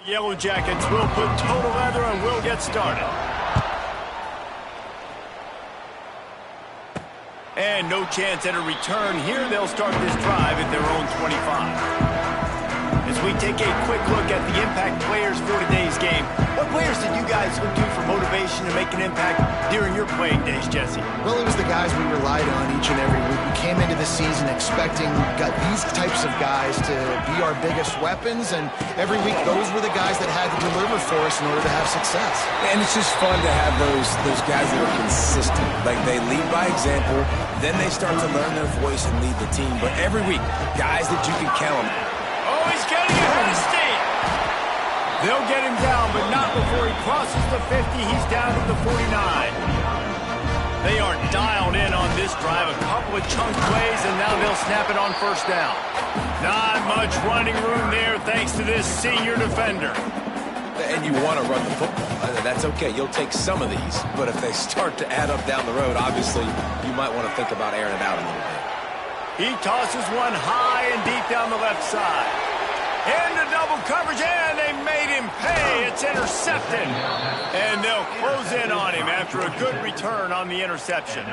Yellow Jackets will put total leather and we'll get started. And no chance at a return here. They'll start this drive at their own 25. As we take a quick look at the impact players for today's game, what players did you guys look to for motivation to make an impact during your playing days, Jesse? Well, it was the guys we relied on each and every week. We came into the season expecting these types of guys to be our biggest weapons, and every week those were the guys that had to deliver for us in order to have success. And it's just fun to have those guys that are consistent. Like, they lead by example, then they start to learn their voice and lead the team. But every week, guys that you can count on. Oh, he's getting ahead of steam. They'll get him down, but not before he crosses the 50. He's down to the 49. They are dialed in on this drive. A couple of chunk plays, and now they'll snap it on first down. Not much running room there thanks to this senior defender. And you want to run the football. That's okay. You'll take some of these. But if they start to add up down the road, obviously, you might want to think about airing it out a little bit. He tosses one high and deep down the left side. Into double coverage, and they made him pay. It's intercepted. And they'll close in on him after a good return on the interception.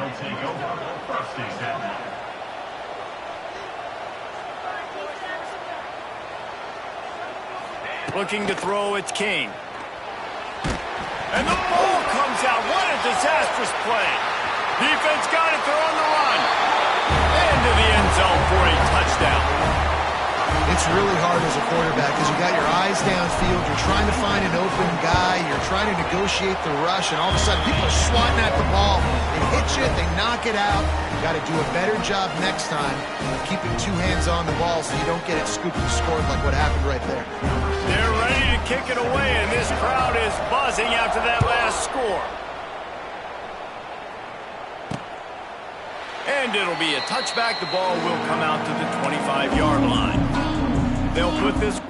Looking to throw, it's King. And the ball comes out. What a disastrous play. Defense got it. They're on the run. Into the end zone for a touchdown. It's really hard as a quarterback because you got your eyes downfield. You're trying to find an open guy. You're trying to negotiate the rush, and all of a sudden people are swatting at the ball. They hit you. They knock it out. You got to do a better job next time of keeping two hands on the ball so you don't get it scooped and scored like what happened right there. They're ready to kick it away, and this crowd is buzzing after that last score. And it'll be a touchback. The ball will come out to the 25-yard line. They'll put this...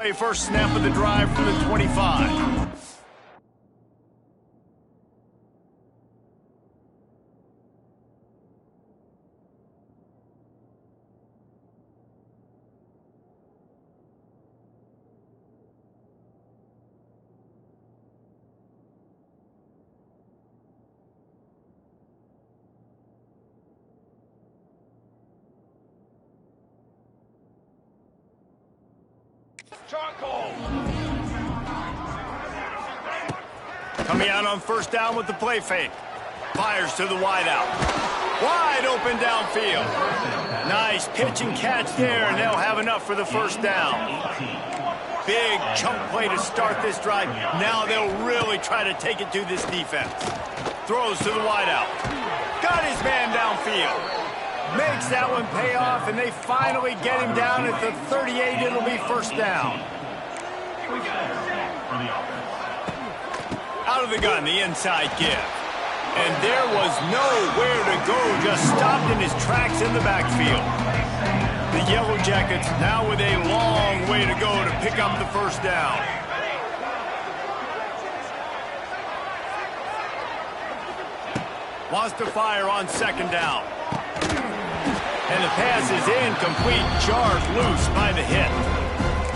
First snap of the drive from the 25. Charcoal. Coming out on first down with the play fake. Fires to the wideout. Wide open downfield. Nice pitch and catch there, and they'll have enough for the first down. Big chunk play to start this drive. Now they'll really try to take it to this defense. Throws to the wideout. Got his man downfield. Makes that one pay off, and they finally get him down at the 38. It'll be first down. Out of the gun, the inside give. And there was nowhere to go, just stopped in his tracks in the backfield. The Yellow Jackets now with a long way to go to pick up the first down. Wants to fire on second down. And the pass is incomplete, jarred loose by the hit.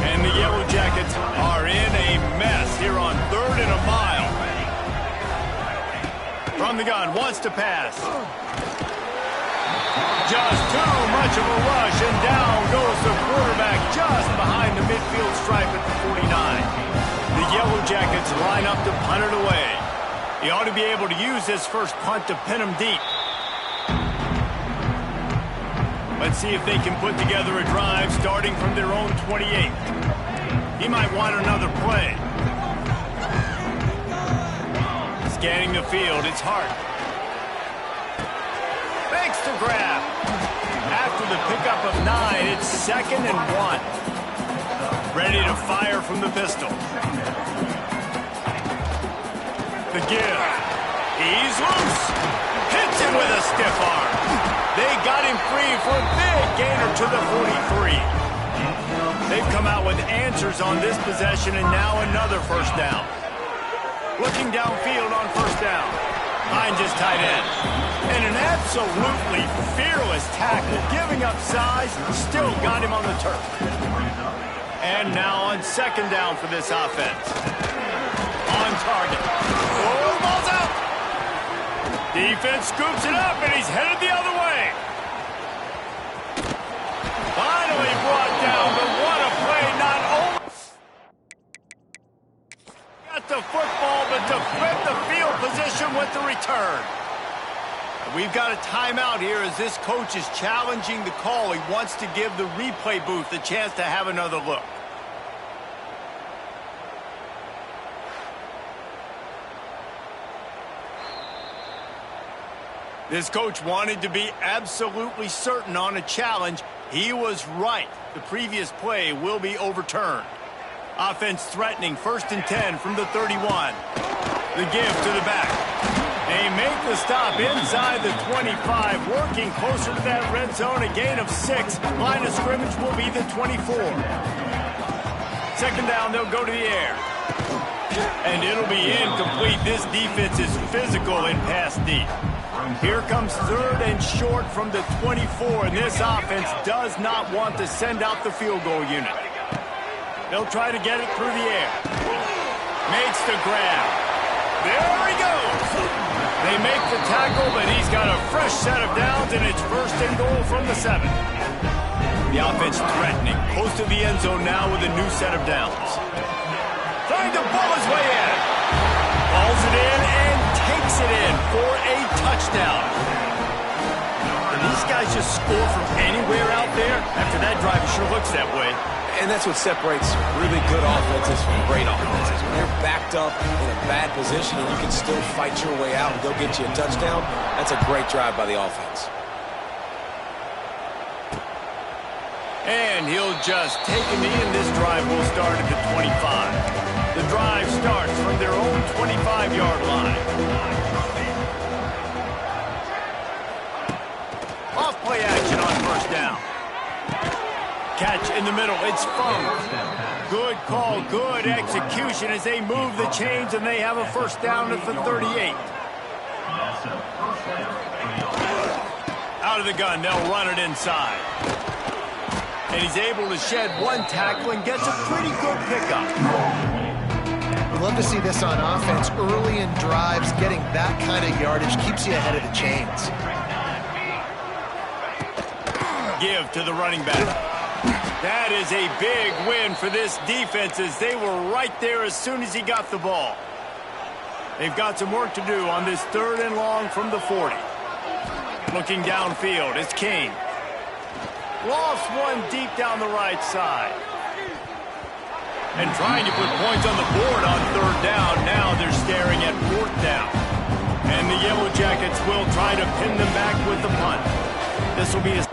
And the Yellow Jackets are in a mess here on 3rd and a mile. From the gun, wants to pass. Just too much of a rush, and down goes the quarterback just behind the midfield stripe at the 49. The Yellow Jackets line up to punt it away. He ought to be able to use this first punt to pin him deep. Let's see if they can put together a drive starting from their own 28. He might want another play. Scanning the field, it's Hart. Makes the grab. After the pickup of 9, it's 2nd and 1. Ready to fire from the pistol. The give. He's loose. Hits him with a stiff arm. They got him free for a big gainer to the 43. They've come out with answers on this possession, and now another first down. Looking downfield on first down. Behind his tight end. And an absolutely fearless tackle, giving up size, still got him on the turf. And now on second down for this offense. On target. Oh, ball's out. Defense scoops it up, and he's headed the other way. Finally brought down, but what a play. Not only got the football, but to flip the field position with the return. We've got a timeout here as this coach is challenging the call. He wants to give the replay booth a chance to have another look. This coach wanted to be absolutely certain on a challenge. He was right. The previous play will be overturned. Offense threatening, 1st and 10 from the 31. The give to the back. They make the stop inside the 25, working closer to that red zone, a gain of 6. Line of scrimmage will be the 24. Second down, they'll go to the air. And it'll be incomplete. This defense is physical in pass deep. Here comes 3rd and short from the 24, and this offense does not want to send out the field goal unit. They'll try to get it through the air. Makes the grab. There he goes. They make the tackle, but he's got a fresh set of downs, and it's 1st and goal from the 7. The offense threatening, close to the end zone now with a new set of downs. Trying to pull his way in. Balls it in and takes it in for a touchdown. Can these guys just score from anywhere out there? After that drive, it sure looks that way. And that's what separates really good offenses from great offenses. When you're backed up in a bad position and you can still fight your way out and go get you a touchdown, that's a great drive by the offense. And he'll just take a knee, and this drive will start at the 25. The drive starts from their own 25-yard line. Off play action on first down. Catch in the middle. It's Fung. Good call, good execution as they move the chains, and they have a first down at the 38. Out of the gun, they'll run it inside. And he's able to shed one tackle and gets a pretty good pickup. We'd love to see this on offense. Early in drives, getting that kind of yardage keeps you ahead of the chains. Give to the running back. That is a big win for this defense as they were right there as soon as he got the ball. They've got some work to do on this 3rd and long from the 40. Looking downfield, it's King. Lost one deep down the right side. And trying to put points on the board on 3rd down. Now they're staring at 4th down. And the Yellow Jackets will try to pin them back with the punt. This will be a...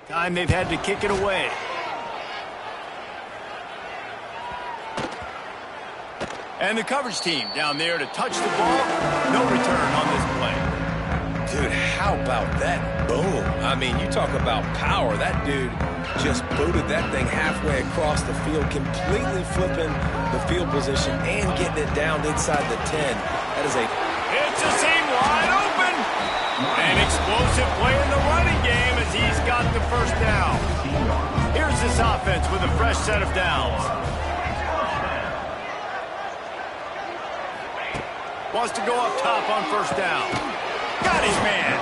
time they've had to kick it away. And the coverage team down there to touch the ball. No return on this play. Dude, how about that boom? I mean, you talk about power. That dude just booted that thing halfway across the field, completely flipping the field position and getting it down inside the 10. That is a... It's a seam wide open. An explosive play in the running game as he's got the first down. Here's this offense with a fresh set of downs. Wants to go up top on first down. Got his man.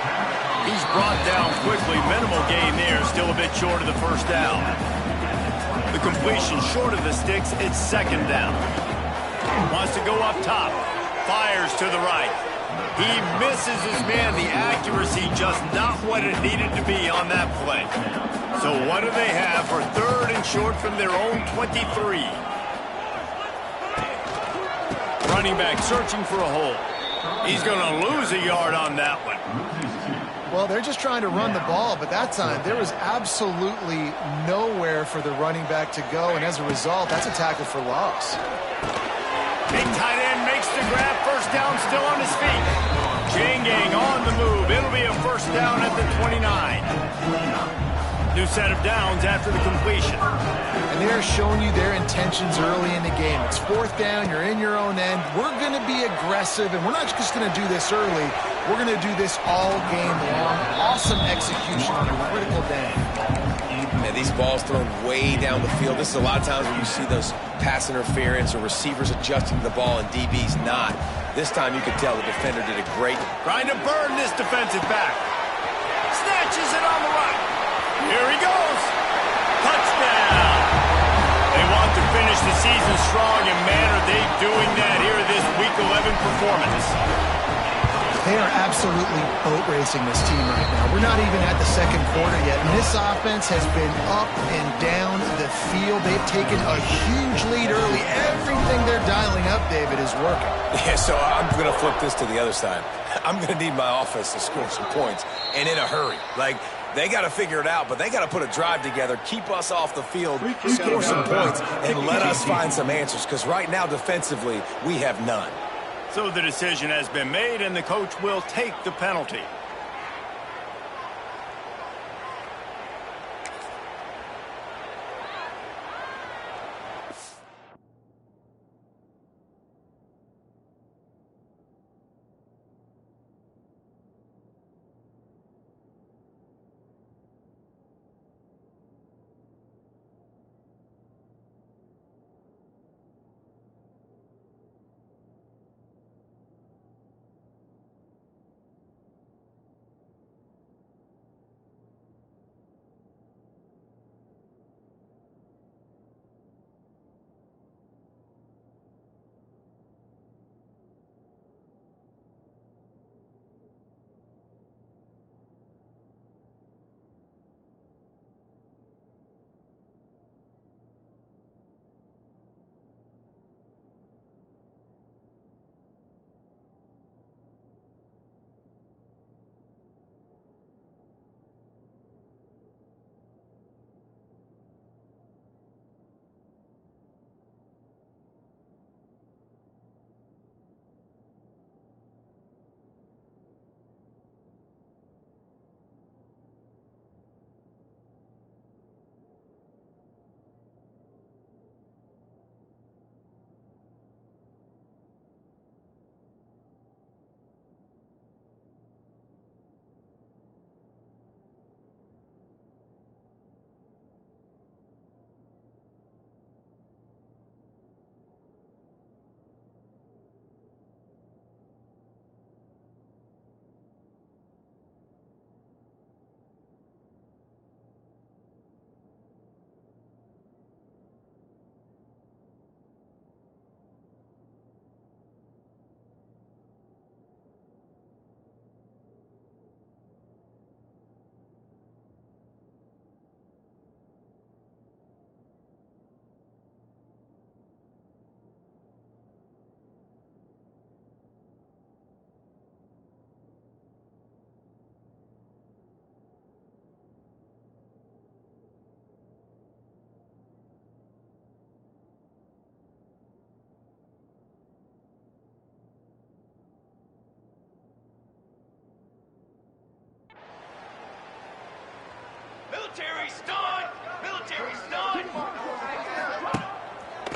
He's brought down quickly. Minimal gain there. Still a bit short of the first down. The completion short of the sticks. It's 2nd down. Wants to go up top. Fires to the right. He misses his man. The accuracy just not what it needed to be on that play. So what do they have for 3rd and short from their own 23? Running back searching for a hole. He's going to lose a yard on that one. Well, they're just trying to run the ball, but that time there was absolutely nowhere for the running back to go, and as a result, that's a tackle for loss. Big tight end makes the grab. First down, still on his feet. Chain gang on the move. It'll be a first down at the 29. New set of downs after the completion. And they're showing you their intentions early in the game. It's 4th down. You're in your own end. We're going to be aggressive, and we're not just going to do this early. We're going to do this all game long. Awesome execution on a critical down. Man, these balls thrown way down the field. This is a lot of times when you see those pass interference or receivers adjusting to the ball and DBs not. This time you could tell the defender did a great... Trying to burn this defensive back. Snatches it on the right. Here he goes. Touchdown. They want to finish the season strong, and man, are they doing that here this Week 11 performance. They are absolutely boat racing this team right now. We're not even at the 2nd quarter yet, and this offense has been up and down the field. They've taken a huge lead early. Everything they're dialing up, David, is working. Yeah, so I'm going to flip this to the other side. I'm going to need my offense to score some points, and in a hurry. Like, they got to figure it out, but they got to put a drive together, keep us off the field, score some points, and let us find some answers, because right now, defensively, we have none. So the decision has been made, and the coach will take the penalty.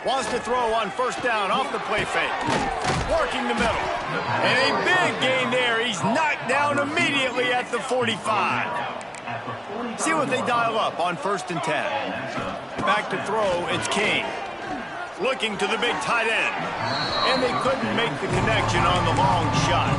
Wants to throw on first down off the play fake. Working the middle. And a big gain there. He's knocked down immediately at the 45. See what they dial up on 1st and 10. Back to throw, it's King. Looking to the big tight end. And they couldn't make the connection on the long shot.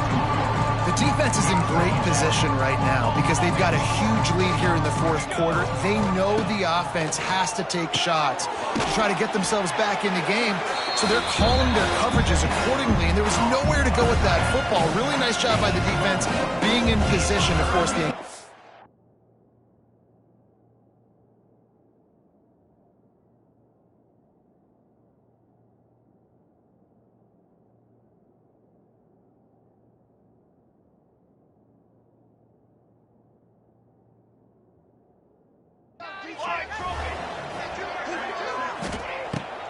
The defense is in great position right now because they've got a huge lead here in the 4th quarter. They know the offense has to take shots to try to get themselves back in the game, so they're calling their coverages accordingly, and there was nowhere to go with that football. Really nice job by the defense being in position to force the...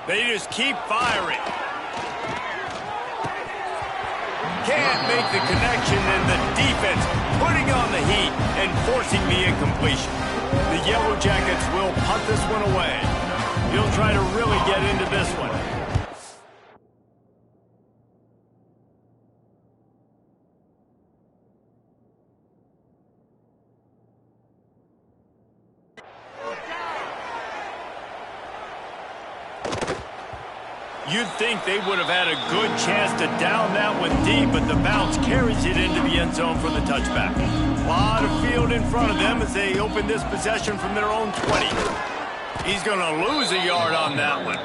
They just keep firing. Can't make the connection, and the defense putting on the heat and forcing the incompletion. The Yellow Jackets will punt this one away. He'll try to really get into this one. You'd think they would have had a good chance to down that one deep, but the bounce carries it into the end zone for the touchback. A lot of field in front of them as they open this possession from their own 20. He's going to lose a yard on that one.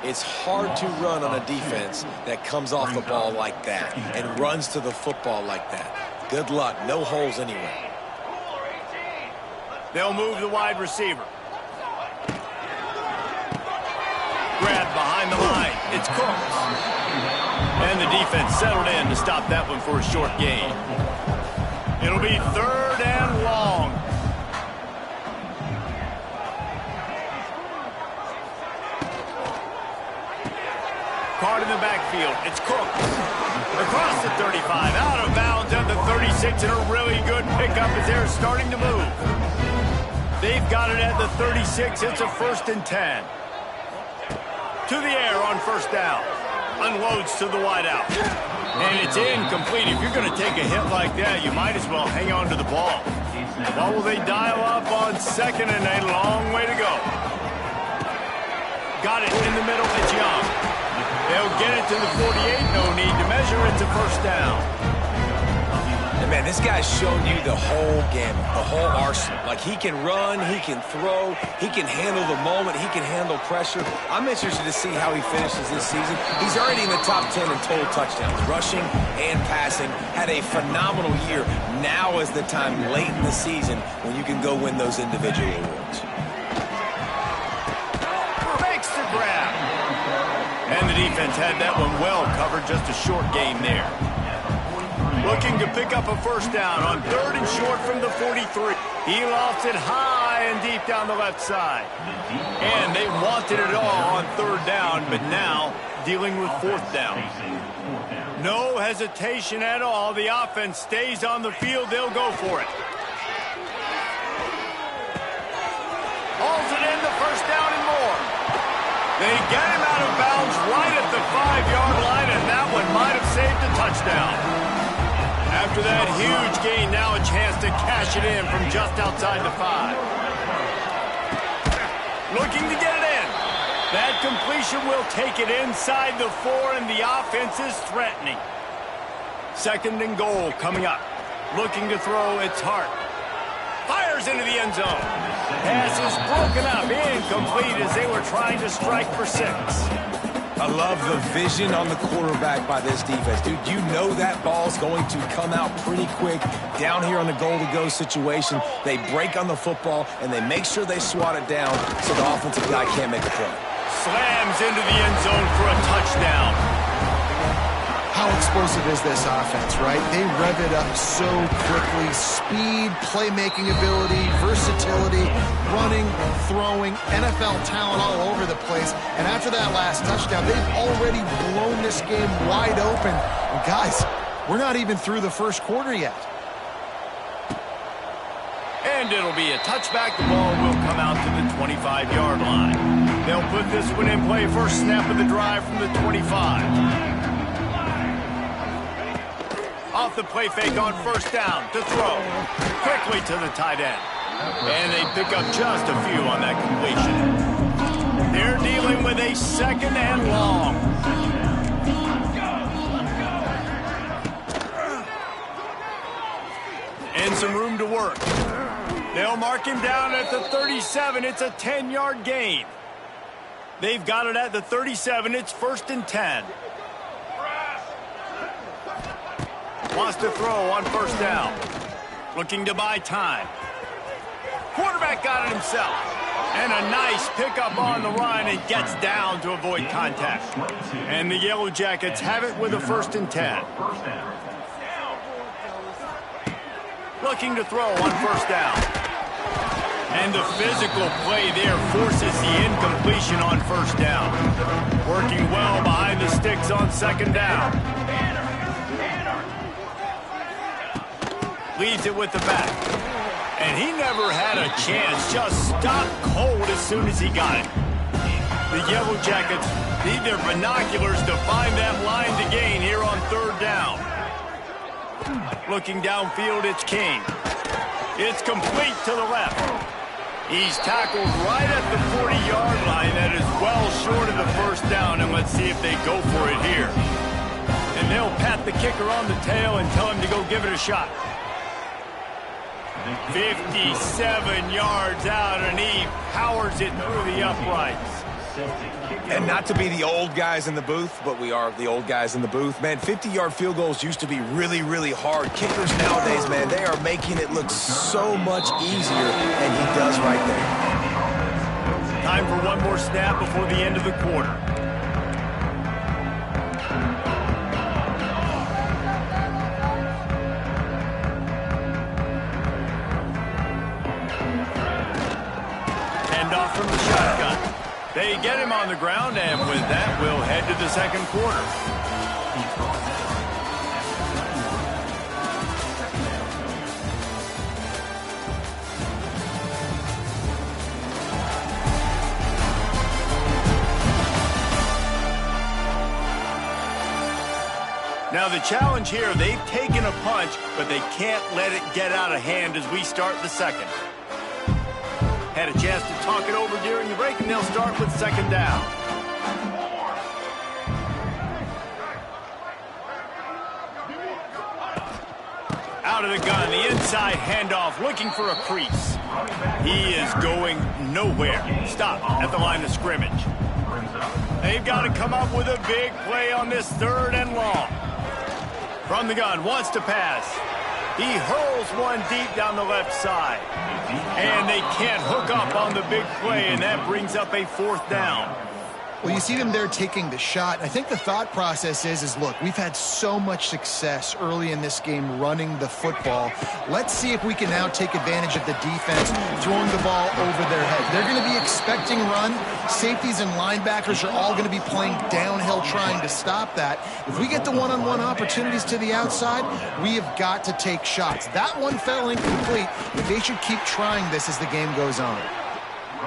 It's hard to run on a defense that comes off the ball like that and runs to the football like that. Good luck. No holes anywhere. They'll move the wide receiver. Grab behind the line. It's Cooks. And the defense settled in to stop that one for a short gain. It'll be 3rd and long. Card in the backfield. It's Cooks. Across the 35, out of bounds at the 36, and a really good pickup as they're starting to move. They've got it at the 36. It's a 1st and 10. To the air on first down. Unloads to the wideout. And it's incomplete. If you're going to take a hit like that, you might as well hang on to the ball. What will they dial up on 2nd and a long way to go? Got it in the middle. It's Young. They'll get it to the 48. No need to measure. It's a first down. And man, this guy's shown you the whole gamut, the whole arsenal. Like, he can run, he can throw, he can handle the moment, he can handle pressure. I'm interested to see how he finishes this season. He's already in the top 10 in total touchdowns, rushing and passing. Had a phenomenal year. Now is the time late in the season when you can go win those individual awards. Makes the grab. And the defense had that one well covered, just a short gain there. Looking to pick up a first down on 3rd and short from the 43. He lofts it high and deep down the left side. And they wanted it all on 3rd down, but now dealing with 4th down. No hesitation at all. The offense stays on the field. They'll go for it. Hauls it in, the first down and more. They get him out of bounds right at the 5-yard line, and that one might have saved a touchdown. After that huge gain, now a chance to cash it in from just outside the 5. Looking to get it in. That completion will take it inside the 4, and the offense is threatening. 2nd and goal coming up. Looking to throw, it's Hart. Fires into the end zone. Pass is broken up, incomplete as they were trying to strike for 6. I love the vision on the quarterback by this defense. Dude, you know that ball's going to come out pretty quick. Down here on the goal-to-go situation, they break on the football, and they make sure they swat it down so the offensive guy can't make a play. Slams into the end zone for a touchdown. How explosive is this offense, right? They rev it up so quickly. Speed, playmaking ability, versatility, running, throwing, NFL talent all over the place. And after that last touchdown, they've already blown this game wide open. And guys, we're not even through the first quarter yet. And And it'll be a touchback. The ball will come out to the 25-yard line. They'll put this one in play. First snap of the drive from the 25. Off the play fake on first down to throw. Quickly to the tight end. And they pick up just a few on that completion. They're dealing with a second and long. And some room to work. They'll mark him down at the 37. It's a 10-yard gain. They've got it at the 37. It's 1st and 10. Wants to throw on first down. Looking to buy time. Quarterback got it himself. And a nice pickup on the run and gets down to avoid contact. And the Yellow Jackets have it with a 1st and 10. Looking to throw on first down. And the physical play there forces the incompletion on first down. Working well behind the sticks on second down. Leaves it with the back. And he never had a chance. Just stopped cold as soon as he got it. The Yellow Jackets need their binoculars to find that line to gain here on third down. Looking downfield, it's King. It's complete to the left. He's tackled right at the 40-yard line. That is well short of the first down, and let's see if they go for it here. And they'll pat the kicker on the tail and tell him to go give it a shot. 57 yards out, and he powers it through the uprights. And not to be the old guys in the booth, but we are the old guys in the booth. Man, 50-yard field goals used to be really, really hard. Kickers nowadays, man, they are making it look so much easier, and he does right there. Time for one more snap before the end of the quarter. Handoff from the shotgun. They get him on the ground, and with that, we'll head to the second quarter. Now the challenge here, they've taken a punch, but they can't let it get out of hand as we start the second. Had a chance to talk it over during the break, and they'll start with second down. Out of the gun, the inside handoff, looking for a crease. He is going nowhere. Stop at the line of scrimmage. They've got to come up with a big play on this third and long. From the gun, wants to pass. He hurls one deep down the left side. And they can't hook up on the big play, and that brings up a fourth down. Well, you see them there taking the shot. I think the thought process is look, we've had so much success early in this game running the football. Let's see if we can now take advantage of the defense throwing the ball over their head. They're going to be expecting run. Safeties and linebackers are all going to be playing downhill trying to stop that. If we get the one-on-one opportunities to the outside, we have got to take shots. That one fell incomplete, but they should keep trying this as the game goes on.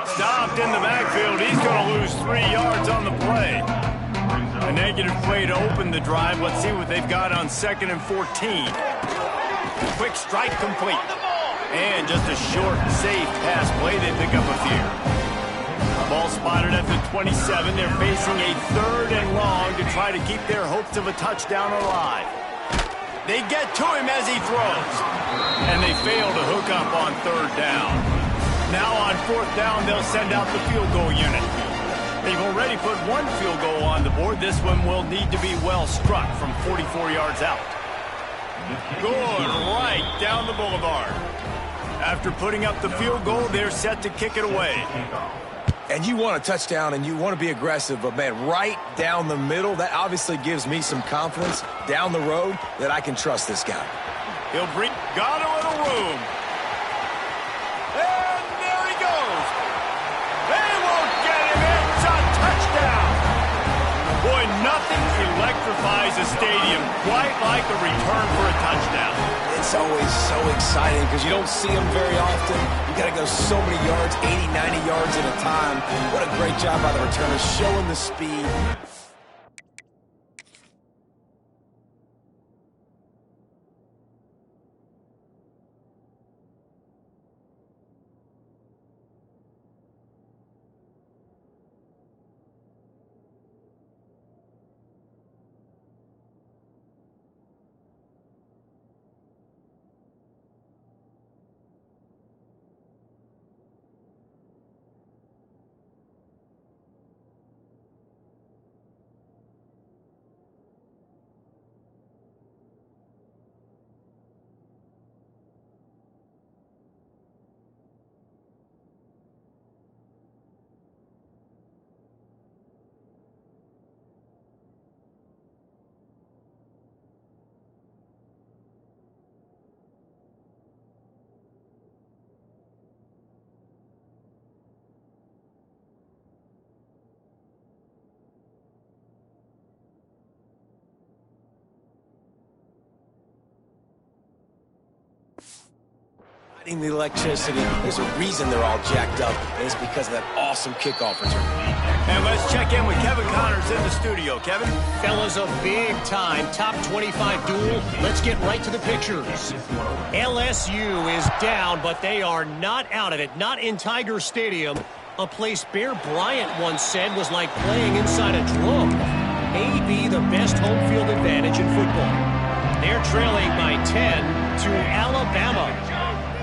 Stopped in the backfield. He's going to lose 3 yards on the play. A negative play to open the drive. Let's see what they've got on 2nd and 14. Quick strike complete. And just a short, safe pass play. They pick up a few. Ball spotted at the 27. They're facing a third and long to try to keep their hopes of a touchdown alive. They get to him as he throws. And they fail to hook up on third down. Now on fourth down, they'll send out the field goal unit. They've already put one field goal on the board. This one will need to be well struck from 44 yards out. Good, right down the boulevard. After putting up the field goal, they're set to kick it away. And you want a touchdown, and you want to be aggressive, but, man, right down the middle, that obviously gives me some confidence down the road that I can trust this guy. He'll bring, got a little room. And there he goes. They won't get him. It's a touchdown. Boy, nothing electrifies a stadium quite like a return for a touchdown. It's It's always so exciting because you don't see them very often. You got to go so many yards, 80, 90 yards at a time. What a great job by the returners showing the speed. The electricity. There's a reason they're all jacked up, and it's because of that awesome kickoff return. And let's check in with Kevin Connors in the studio. Kevin? Fellas, a big-time top 25 duel. Let's get right to the pictures. LSU is down, but they are not out of it. Not in Tiger Stadium, a place Bear Bryant once said was like playing inside a drum. Maybe the best home field advantage in football. They're trailing by 10 to Alabama.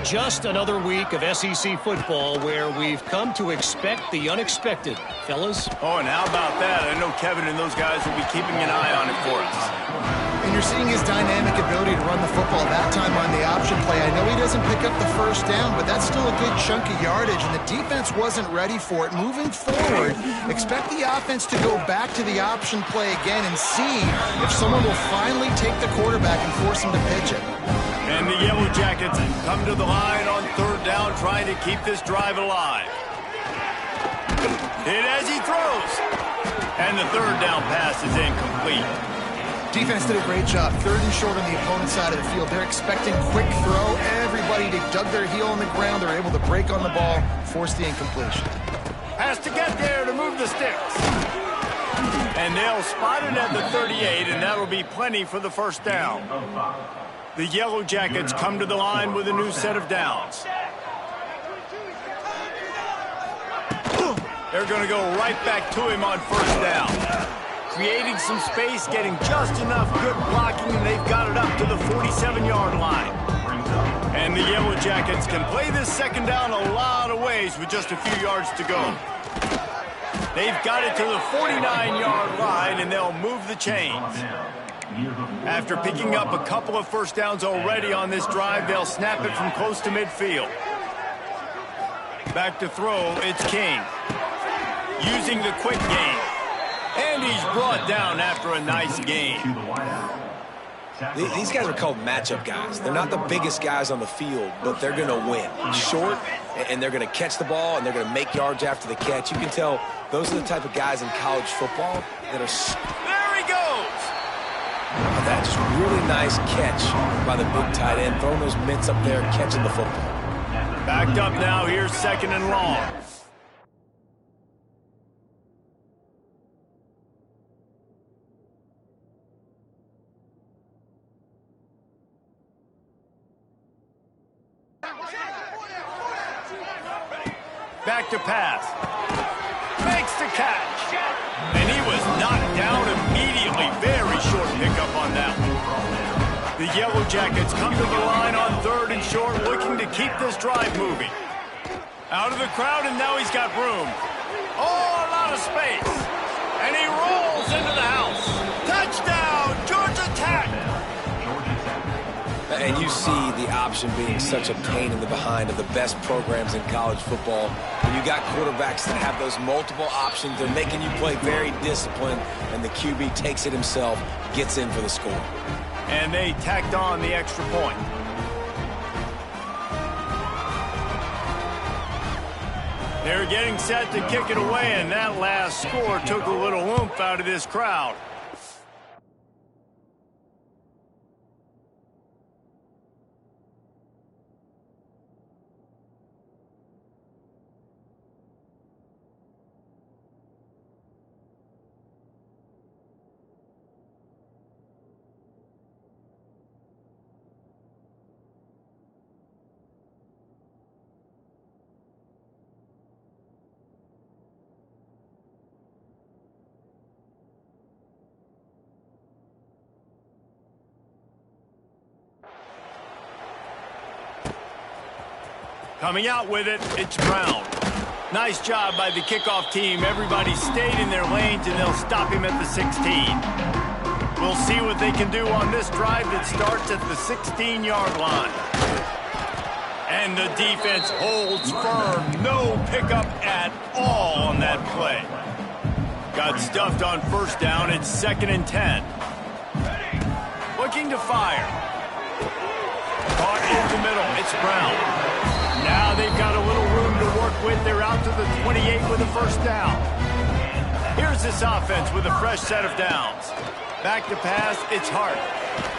Just another week of SEC football where we've come to expect the unexpected. Fellas? Oh, and how about that? I know Kevin and those guys will be keeping an eye on it for us. And you're seeing his dynamic ability to run the football that time on the option play. I know he doesn't pick up the first down, but that's still a good chunk of yardage, and the defense wasn't ready for it. Moving forward, expect the offense to go back to the option play again and see if someone will finally take the quarterback and force him to pitch it. And the Yellow Jackets come to the line on third down, trying to keep this drive alive. Hit as he throws. And the third down pass is incomplete. Defense did a great job. Third and short on the opponent's side of the field. They're expecting quick throw. Everybody dug their heel on the ground. They're able to break on the ball, force the incompletion. Has to get there to move the sticks. And they'll spot it at the 38, and that'll be plenty for the first down. The Yellow Jackets come to the line with a new set of downs. They're going to go right back to him on first down. Creating some space, getting just enough good blocking, and they've got it up to the 47-yard line. And the Yellow Jackets can play this second down a lot of ways with just a few yards to go. They've got it to the 49-yard line, and they'll move the chains. After picking up a couple of first downs already on this drive, they'll snap it from close to midfield. Back to throw, it's King. Using the quick game. And he's brought down after a nice game. These guys are called matchup guys. They're not the biggest guys on the field, but they're going to win. Short, and they're going to catch the ball, and they're going to make yards after the catch. You can tell those are the type of guys in college football that are... There he goes! That's just really nice catch by the big tight end, throwing those mitts up there and catching the football. Backed up now, here's second and long. Back to pass. Makes the catch. And he was knocked down immediately. Very short pickup on that one. The Yellow Jackets come to the line on third and short, looking to keep this drive moving. Out of the crowd, and now he's got room. Oh, a lot of space. And he rolls into the house. Touchdown, Georgia Tech. And you see the option being such a pain in the behind of the best programs in college football. When you got quarterbacks that have those multiple options, they're making you play very disciplined, and the QB takes it himself, gets in for the score. And they tacked on the extra point. They're getting set to kick it away, and that last score took a little oomph out of this crowd. Coming out with it, it's Brown. Nice job by the kickoff team. Everybody stayed in their lanes, and they'll stop him at the 16. We'll see what they can do on this drive that starts at the 16-yard line. And the defense holds firm. No pickup at all on that play. Got stuffed on first down. It's 2nd and 10. Looking to fire. Caught in the middle. It's Brown. Now they've got a little room to work with. They're out to the 28 with a first down. Here's this offense with a fresh set of downs. Back to pass. It's Hart.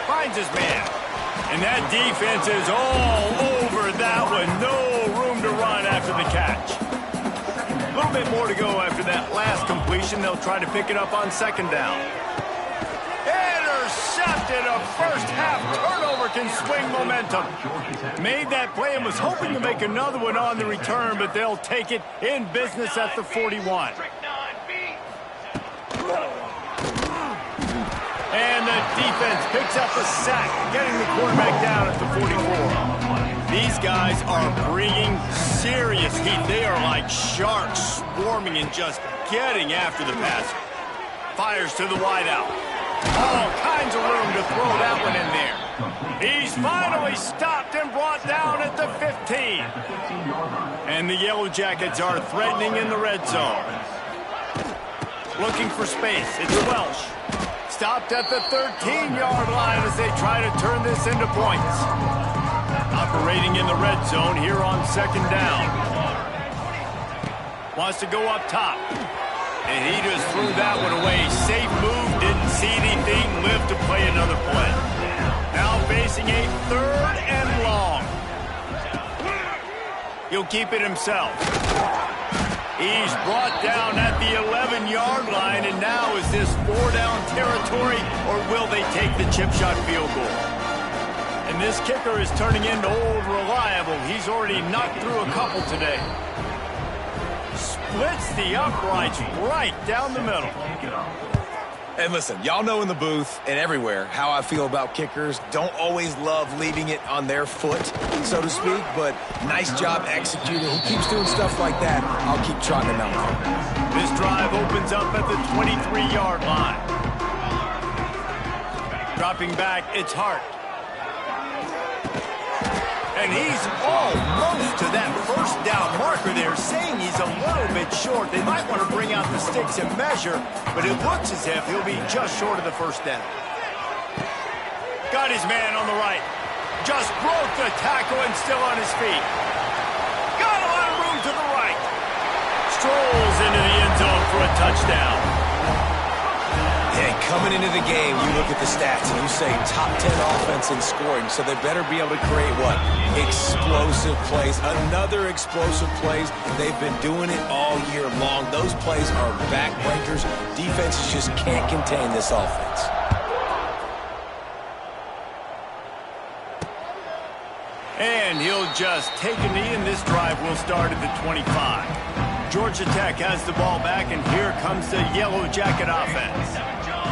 Finds his man. And that defense is all over that one. No room to run after the catch. A little bit more to go after that last completion. They'll try to pick it up on 2nd down. Intercepted. A first-half turnover can swing momentum. Made that play and was hoping to make another one on the return, but they'll take it in business at the 41. And the defense picks up a sack, getting the quarterback down at the 44. These guys are bringing serious heat. They are like sharks swarming and just getting after the passer. Fires to the wideout. All kinds of room to throw that one in there. He's finally stopped and brought down at the 15. And the Yellow Jackets are threatening in the red zone. Looking for space. It's Welsh. Stopped at the 13-yard line as they try to turn this into points. Operating in the red zone here on 2nd down. Wants to go up top. And he just threw that one away. Safe move, didn't see anything, lived to play another play. Now facing a 3rd and long. He'll keep it himself. He's brought down at the 11-yard line, and now is this 4-down territory, or will they take the chip shot field goal? And this kicker is turning into old reliable. He's already knocked through a couple today. Splits the uprights right down the middle. And listen, y'all know in the booth and everywhere how I feel about kickers. Don't always love leaving it on their foot, so to speak, but nice job executing. He keeps doing stuff like that. I'll keep trotting him out. This drive opens up at the 23-yard line. Dropping back, it's Hart. And he's almost to that first down marker there, saying he's a little bit short. They might want to bring out the sticks and measure, but it looks as if he'll be just short of the first down. Got his man on the right. Just broke the tackle and still on his feet. Got a lot of room to the right. Strolls into the end zone for a touchdown. And coming into the game, you look at the stats and you say top 10 offense in scoring, so they better be able to create what? Explosive plays. Another explosive plays. They've been doing it all year long. Those plays are backbreakers. Defenses just can't contain this offense. And he'll just take a knee, and this drive will start at the 25. Georgia Tech has the ball back, and here comes the Yellow Jacket offense.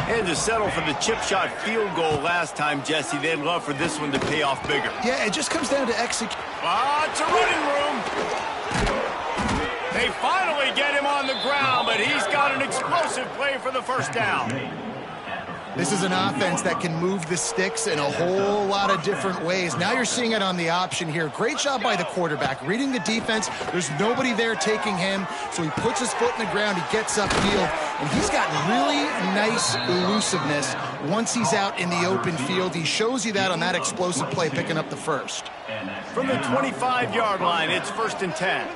And to settle for the chip shot field goal last time, Jesse, they'd love for this one to pay off bigger. Yeah, it just comes down to execute. It's a running room. They finally get him on the ground, but he's got an explosive play for the first down. This is an offense that can move the sticks in a whole lot of different ways. Now you're seeing it on the option here. Great job by the quarterback. Reading the defense, there's nobody there taking him, so he puts his foot in the ground, he gets upfield, and he's got really nice elusiveness once he's out in the open field. He shows you that on that explosive play, picking up the first. From the 25-yard line, it's 1st and 10.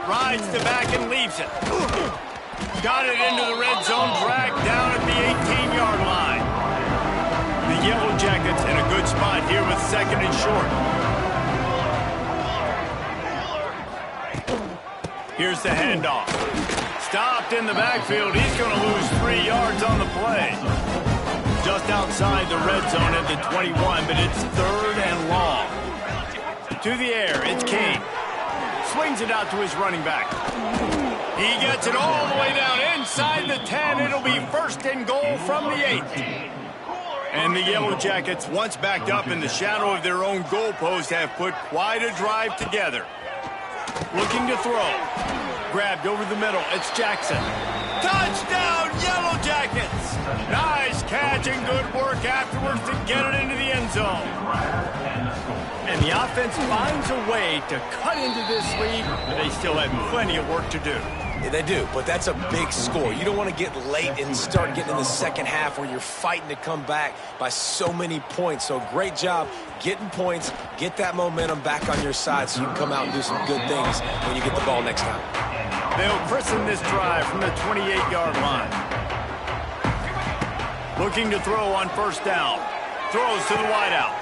Rides the back and leaves it. Got it into the red zone, dragged down at the 18-yard line. The Yellow Jackets in a good spot here with 2nd and short. Here's the handoff. Stopped in the backfield. He's going to lose 3 yards on the play. Just outside the red zone at the 21, but it's 3rd and long. To the air, it's King. Swings it out to his running back. He gets it all the way down inside the 10. It'll be 1st and goal from the 8. And the Yellow Jackets, once backed up in the shadow of their own goalpost, have put quite a drive together. Looking to throw. Grabbed over the middle. It's Jackson. Touchdown, Yellow Jackets! Nice catch and good work afterwards to get it into the end zone. And the offense finds a way to cut into this lead, but they still have plenty of work to do. Yeah, they do, but that's a big score. You don't want to get late and start getting in the second half where you're fighting to come back by so many points. So great job getting points, get that momentum back on your side so you can come out and do some good things when you get the ball next time. They'll christen this drive from the 28-yard line. Looking to throw on first down. Throws to the wideout.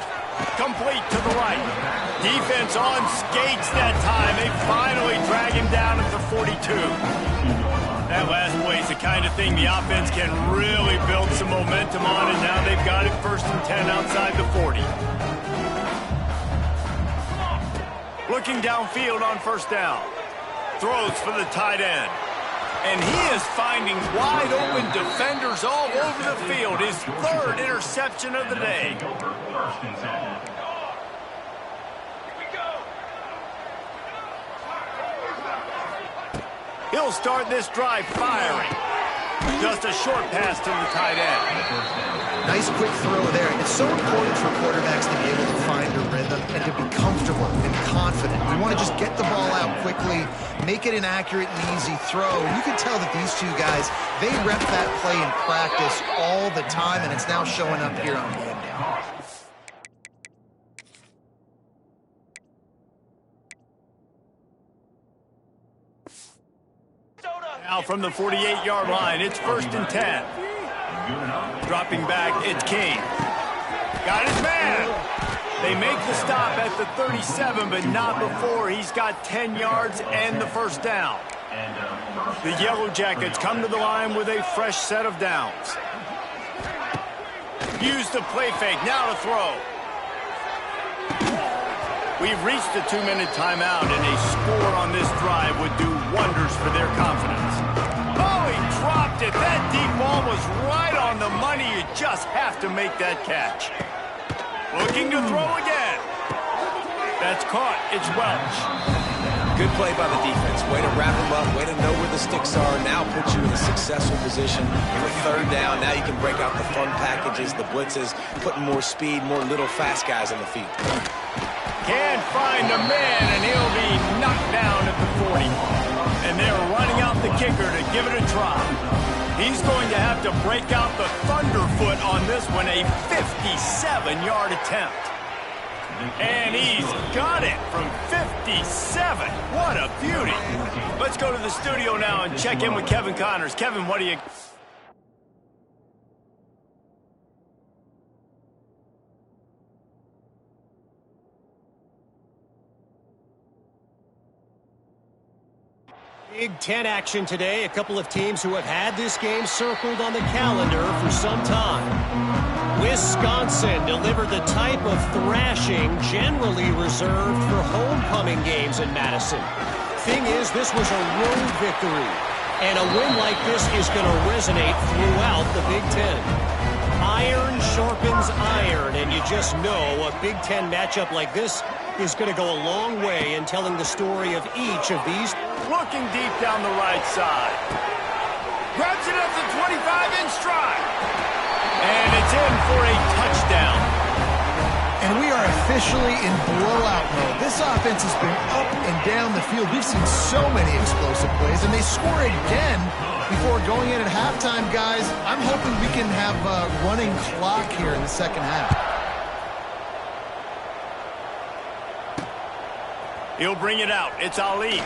Complete to the right. Defense on skates that time. They finally drag him down at the 42. That last play is the kind of thing the offense can really build some momentum on, and now they've got it 1st and 10 outside the 40. Looking downfield on first down. Throws for the tight end. And he is finding wide open defenders all over the field. His 3rd interception of the day. He'll start this drive firing. Just a short pass to the tight end. Nice quick throw there. It's so important for quarterbacks to be able to find a rhythm and to be comfortable and confident. You want to just get the ball out quickly, make it an accurate and easy throw. And you can tell that these two guys, they rep that play in practice all the time, and it's now showing up here on game day. Now from the 48-yard line, it's 1st and 10. Dropping back, it's King. Got his man. They make the stop at the 37, but not before he's got 10 yards and the first down. The Yellow Jackets come to the line with a fresh set of downs. Use the play fake, now to throw. We've reached the 2-minute timeout, and a score on this drive would do wonders for their confidence. Oh, he dropped it. That deep ball was right on the money. You just have to make that catch. Looking to throw again. That's caught. It's Welch. Good play by the defense. Way to wrap them up. Way to know where the sticks are. Now put you in a successful position for 3rd down. Now you can break out the fun packages, the blitzes, putting more speed, more little fast guys on the field. Can't find a man, and he'll be knocked down at the 40. And they're running out the kicker to give it a try. He's going to have to break out the thunderfoot on this one, a 57-yard attempt. And he's got it from 57. What a beauty. Let's go to the studio now and check in with Kevin Connors. Kevin, what do you... Big Ten action today. A couple of teams who have had this game circled on the calendar for some time. Wisconsin delivered the type of thrashing generally reserved for homecoming games in Madison. Thing is, this was a road victory, and a win like this is going to resonate throughout the Big Ten. Iron sharpens iron, and you just know a Big Ten matchup like this is going to go a long way in telling the story of each of these. Looking deep down the right side. Grabs it at the 25 in stride. And it's in for a touchdown. And we are officially in blowout mode. This offense has been up and down the field. We've seen so many explosive plays, and they score again before going in at halftime, guys. I'm hoping we can have a running clock here in the second half. He'll bring it out. It's Ali.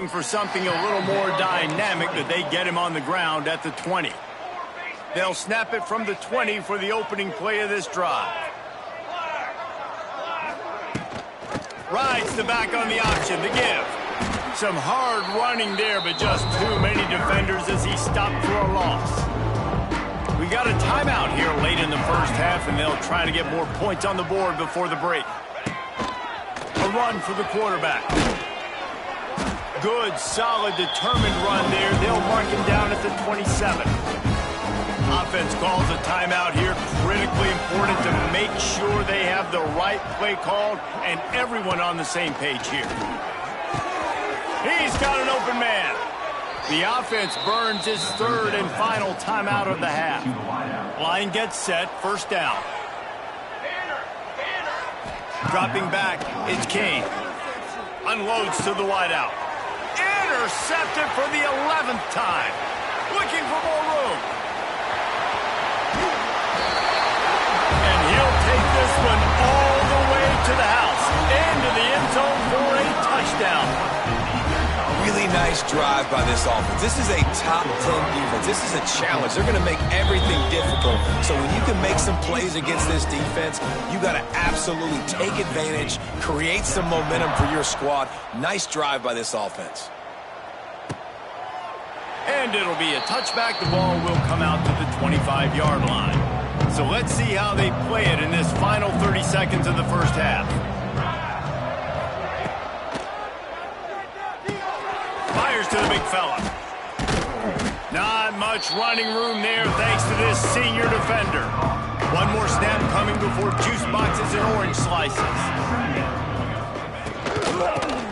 For something a little more dynamic, that they get him on the ground at the 20. They'll snap it from the 20 for the opening play of this drive. Rides the back on the option to give. Some hard running there, but just too many defenders as he stopped for a loss. We got a timeout here late in the first half, and they'll try to get more points on the board before the break. A run for the quarterback. Good, solid, determined run there. They'll mark him down at the 27. Offense calls a timeout here. Critically important to make sure they have the right play called and everyone on the same page here. He's got an open man. The offense burns his third and final timeout of the half. Line gets set, first down. Dropping back, it's Kane. Unloads to the wideout. Intercepted for the 11th time. Looking for more room. And he'll take this one all the way to the house. Into the end zone for a touchdown. Really nice drive by this offense. This is a top 10 defense. This is a challenge. They're going to make everything difficult. So when you can make some plays against this defense, you got to absolutely take advantage, create some momentum for your squad. Nice drive by this offense. And it'll be a touchback. The ball will come out to the 25-yard line. So let's see how they play it in this final 30 seconds of the first half. Fires to the big fella. Not much running room there thanks to this senior defender. One more snap coming before juice boxes and orange slices.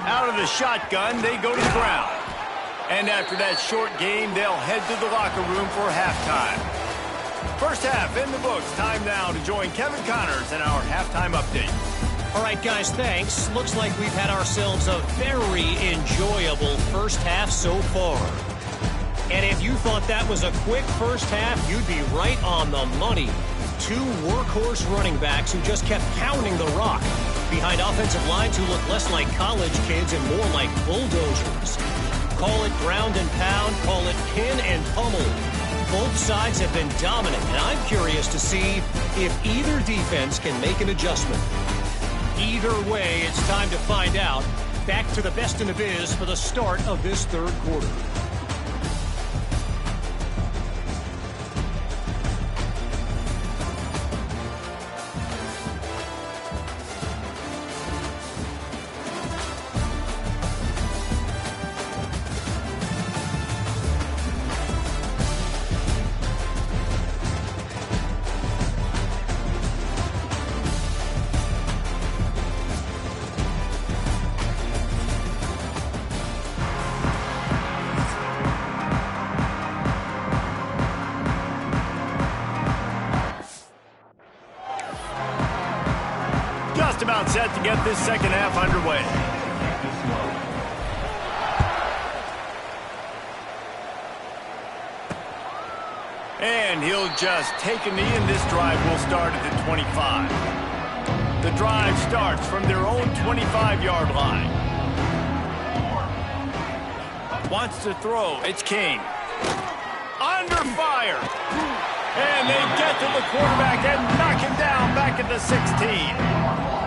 Out of the shotgun, they go to the ground. And after that short game, they'll head to the locker room for halftime. First half in the books. Time now to join Kevin Connors in our halftime update. All right, guys, thanks. Looks like we've had ourselves a very enjoyable first half so far. And if you thought that was a quick first half, you'd be right on the money. Two workhorse running backs who just kept pounding the rock behind offensive lines who look less like college kids and more like bulldozers. Call it ground and pound, call it pin and pummel. Both sides have been dominant, and I'm curious to see if either defense can make an adjustment. Either way, it's time to find out. Back to the best in the biz for the start of this third quarter. About set to get this second half underway. And he'll just take a knee, and this drive will start at the 25. The drive starts from their own 25-yard line. Wants to throw. It's King. Under fire. And they get to the quarterback and knock him down back at the 16.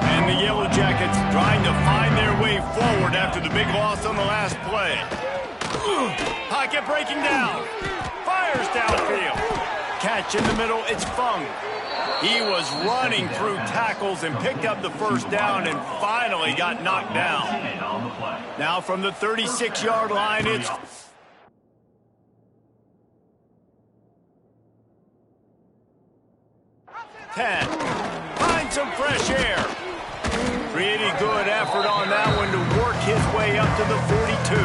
And the Yellow Jackets trying to find their way forward after the big loss on the last play. Pocket breaking down. Fires downfield. Catch in the middle, it's Fung. He was running through tackles and picked up the first down and finally got knocked down. Now from the 36-yard line, it's 10. Find some fresh air. Pretty good effort on that one to work his way up to the 42.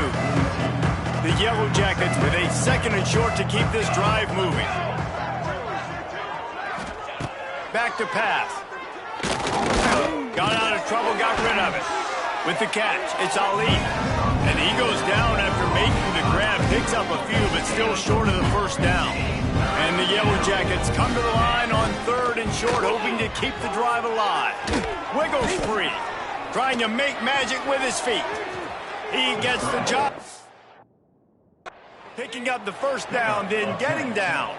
The Yellow Jackets with a second and short to keep this drive moving. Back to pass. Got out of trouble, got rid of it. With the catch, it's Ali. And he goes down after making the grab. Picks up a few, but still short of the first down. And the Yellow Jackets come to the line on third and short, hoping to keep the drive alive. Wiggles free, trying to make magic with his feet. He gets the job. Picking up the first down, then getting down.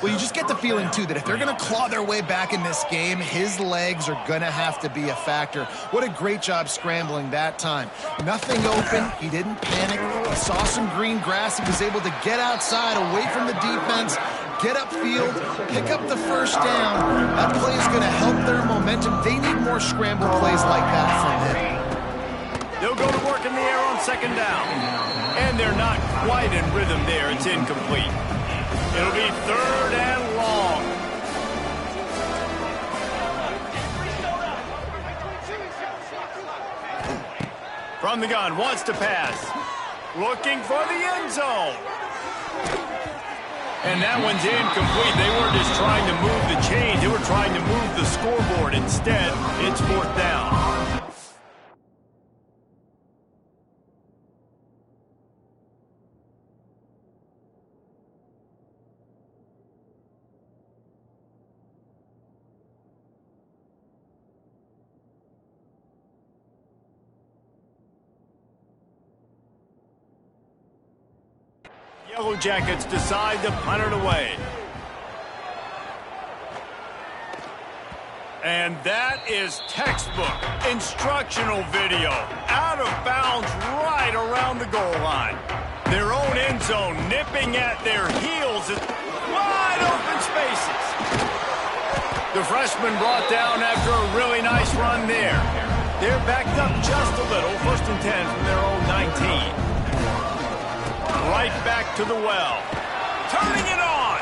Well, you just get the feeling, too, that if they're going to claw their way back in this game, his legs are going to have to be a factor. What a great job scrambling that time. Nothing open. He didn't panic. He saw some green grass. He was able to get outside, away from the defense, get upfield, pick up the first down. That play is going to help their momentum. They need more scramble plays like that from him. They'll go to work in the air on second down. And they're not quite in rhythm there. It's incomplete. It'll be third and long. From the gun, wants to pass. Looking for the end zone. And that one's incomplete. They weren't just trying to move the chains. They were trying to move the scoreboard. Instead, it's fourth down. Yellow Jackets decide to punt it away. And that is textbook instructional video. Out of bounds right around the goal line. Their own end zone nipping at their heels. Wide open spaces. The freshman brought down after a really nice run there. They're backed up just a little. First and 10 from their own 19. Right back to the well. Turning it on.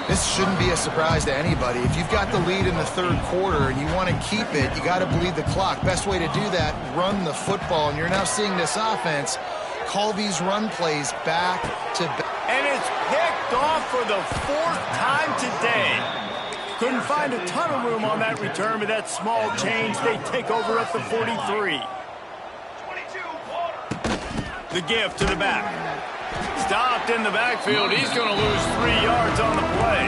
This shouldn't be a surprise to anybody. If you've got the lead in the third quarter and you want to keep it, you got to bleed the clock. Best way to do that, run the football. And you're now seeing this offense call these run plays back to back. And it's picked off for the fourth time today. Couldn't find a ton of room on that return, but that small change, they take over at the 43. The give to the back. Stopped in the backfield. He's going to lose 3 yards on the play.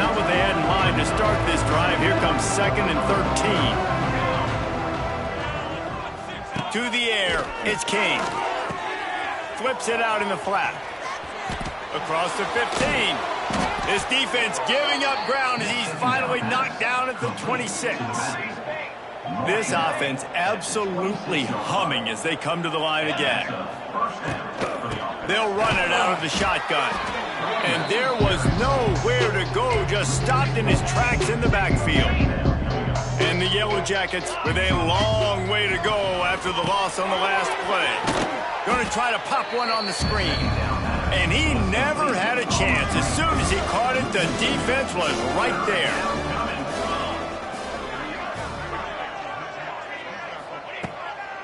Not what they had in mind to start this drive. Here comes second and 13. To the air. It's King. Flips it out in the flat. Across the 15. This defense giving up ground as he's finally knocked down at the 26. This offense absolutely humming as they come to the line again. They'll run it out of the shotgun. And there was nowhere to go, just stopped in his tracks in the backfield. And the Yellow Jackets with a long way to go after the loss on the last play. Going to try to pop one on the screen. And he never had a chance. As soon as he caught it, the defense was right there.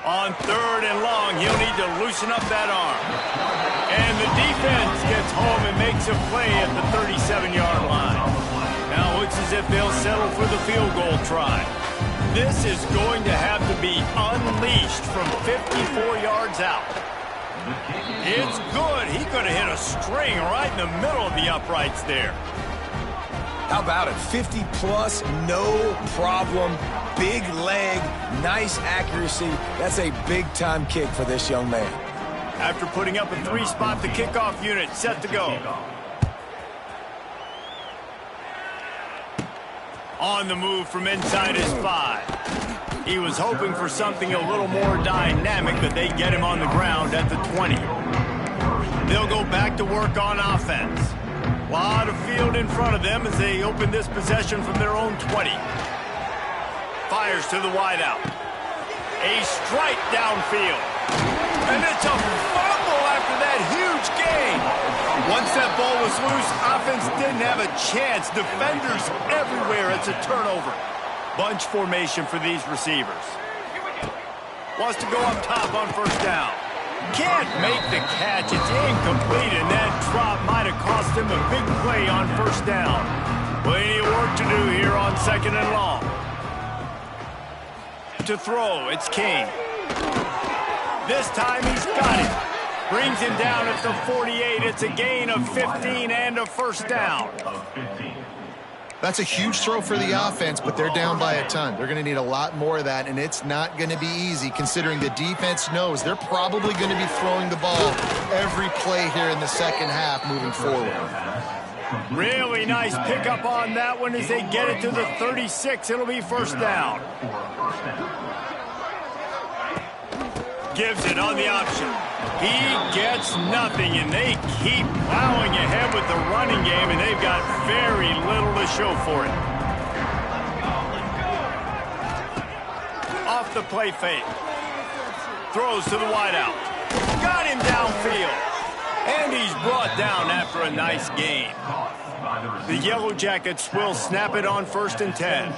On third and long, he'll need to loosen up that arm. And the defense gets home and makes a play at the 37-yard line. Now it looks as if they'll settle for the field goal try. This is going to have to be unleashed from 54 yards out. It's good. He could have hit a string right in the middle of the uprights there. How about it? 50-plus, no problem. Big leg, nice accuracy. That's a big-time kick for this young man. After putting up a 3-spot, the kickoff unit set to go. On the move from inside his 5. He was hoping for something a little more dynamic, but they get him on the ground at the 20. They'll go back to work on offense. A lot of field in front of them as they open this possession from their own 20. Fires to the wideout. A strike downfield. And it's a fumble after that huge gain. Once that ball was loose, offense didn't have a chance. Defenders everywhere. It's a turnover. Bunch formation for these receivers. Wants to go up top on first down. Can't make the catch. It's incomplete, and that drop might have cost him a big play on first down. Plenty of work to do here on second and long. To throw, it's King. This time he's got it. Brings him down at the 48. It's a gain of 15 and a first down. That's a huge throw for the offense, but they're down by a ton. They're going to need a lot more of that, and it's not going to be easy considering the defense knows they're probably going to be throwing the ball every play here in the second half moving forward. Really nice pickup on that one as they get it to the 36. It'll be first down. Gives it on the option. He gets nothing, and they keep plowing ahead with the running game, and they've got very little to show for it. Off the play fake. Throws to the wideout. Got him downfield. And he's brought down after a nice gain. The Yellow Jackets will snap it on 1st and 10.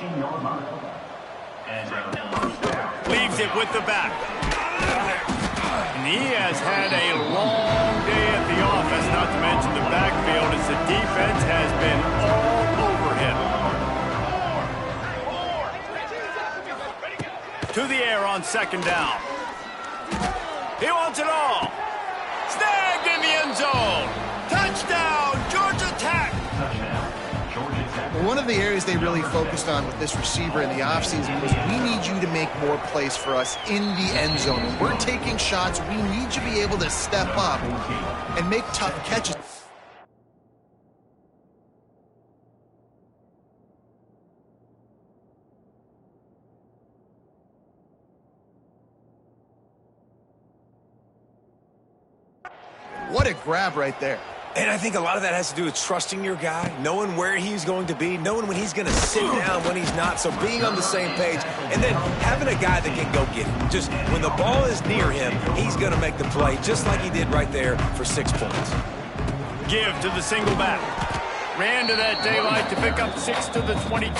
Leaves it with the back. And he has had a long day at the office, not to mention the backfield, as the defense has been all over him. To the air on 2nd down. He wants it all. Snagged in the end zone. Touchdown, Georgia Tech. One of the areas they really focused on with this receiver in the offseason was we need you to make more plays for us in the end zone. When we're taking shots, we need you to be able to step up and make tough catches. What a grab right there. And I think a lot of that has to do with trusting your guy, knowing where he's going to be, knowing when he's going to sit down, when he's not, so being on the same page, and then having a guy that can go get it. Just when the ball is near him, he's going to make the play, just like he did right there for 6 points. Give to the single back. Ran to that daylight to pick up 6 to the 22.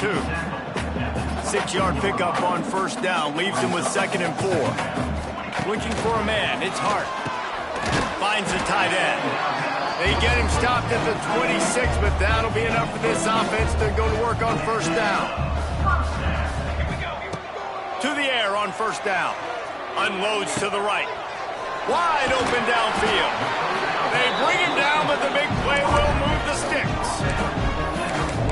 6-yard pickup on 1st down, leaves him with 2nd and 4. Looking for a man, it's Hart. Finds the tight end. They get him stopped at the 26, but that'll be enough for this offense to go to work on 1st down. To the air on 1st down. Unloads to the right. Wide open downfield. They bring him down, but the big play will move the sticks.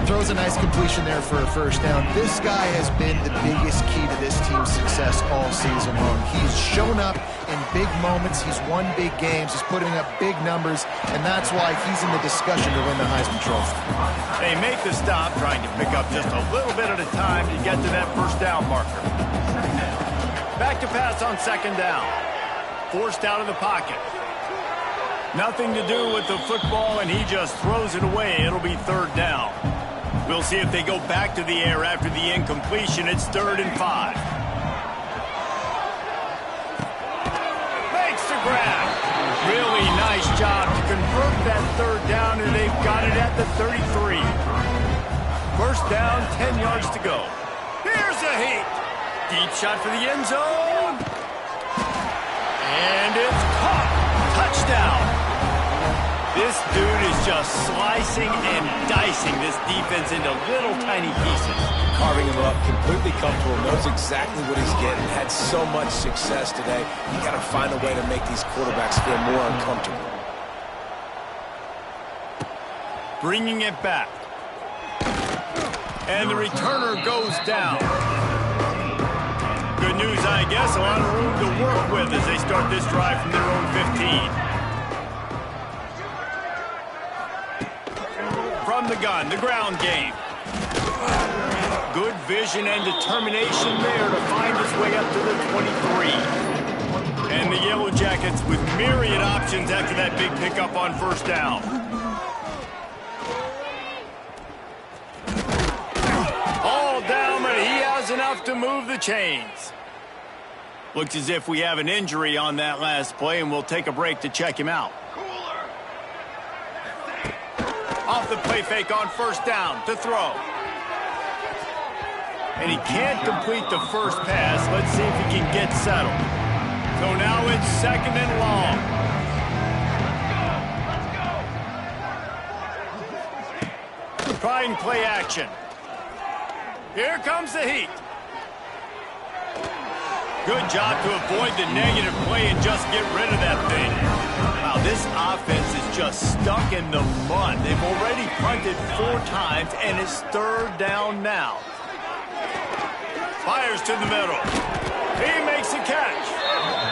Throws a nice completion there for a 1st down. This guy has been the biggest key to this team's success all season long. He's shown up in big moments. He's won big games. He's putting up big numbers, and that's why he's in the discussion to win the Heisman Trophy. They make the stop, trying to pick up just a little bit at a time to get to that 1st down marker. Back to pass on 2nd down. Forced out of the pocket. Nothing to do with the football, and he just throws it away. It'll be 3rd down. We'll see if they go back to the air after the incompletion. It's 3rd and 5. Makes the grab. Really nice job to convert that 3rd down, and they've got it at the 33. 1st down, 10 yards to go. Here's a heat. Deep shot for the end zone. And it's caught. Touchdown. This dude is just slicing and dicing this defense into little tiny pieces. Carving him up, completely comfortable, knows exactly what he's getting, had so much success today. You got to find a way to make these quarterbacks feel more uncomfortable. Bringing it back. And the returner goes down. Good news, I guess, a lot of room to work with as they start this drive from their own 15. From the gun, the ground game. Good vision and determination there to find his way up to the 23. And the Yellow Jackets with myriad options after that big pickup on 1st down. All down, but he has enough to move the chains. Looks as if we have an injury on that last play, and we'll take a break to check him out. Off the play fake on 1st down to throw. And he can't complete the first pass. Let's see if he can get settled. So now it's 2nd and long. Trying play action. Here comes the heat. Good job to avoid the negative play and just get rid of that thing. Wow, This offense is just stuck in the mud. They've already punted 4 times, and it's 3rd down now. Fires to the middle. He makes a catch.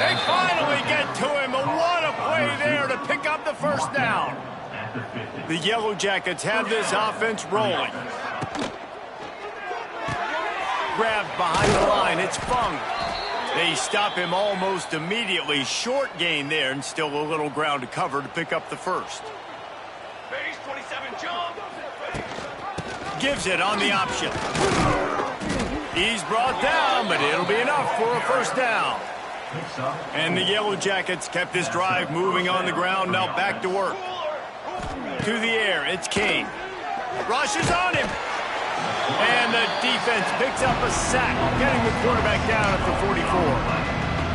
They finally get to him. What a play there to pick up the 1st down. The Yellow Jackets have this offense rolling. Grabbed behind the line. It's Fung. They stop him almost immediately. Short gain there, and still a little ground to cover to pick up the 1st. Base 27 jump. Gives it on the option. He's brought down, but it'll be enough for a 1st down. And the Yellow Jackets kept this drive moving on the ground. Now back to work. To the air, it's King. Rushes on him. And the defense picks up a sack, getting the quarterback down at the 44.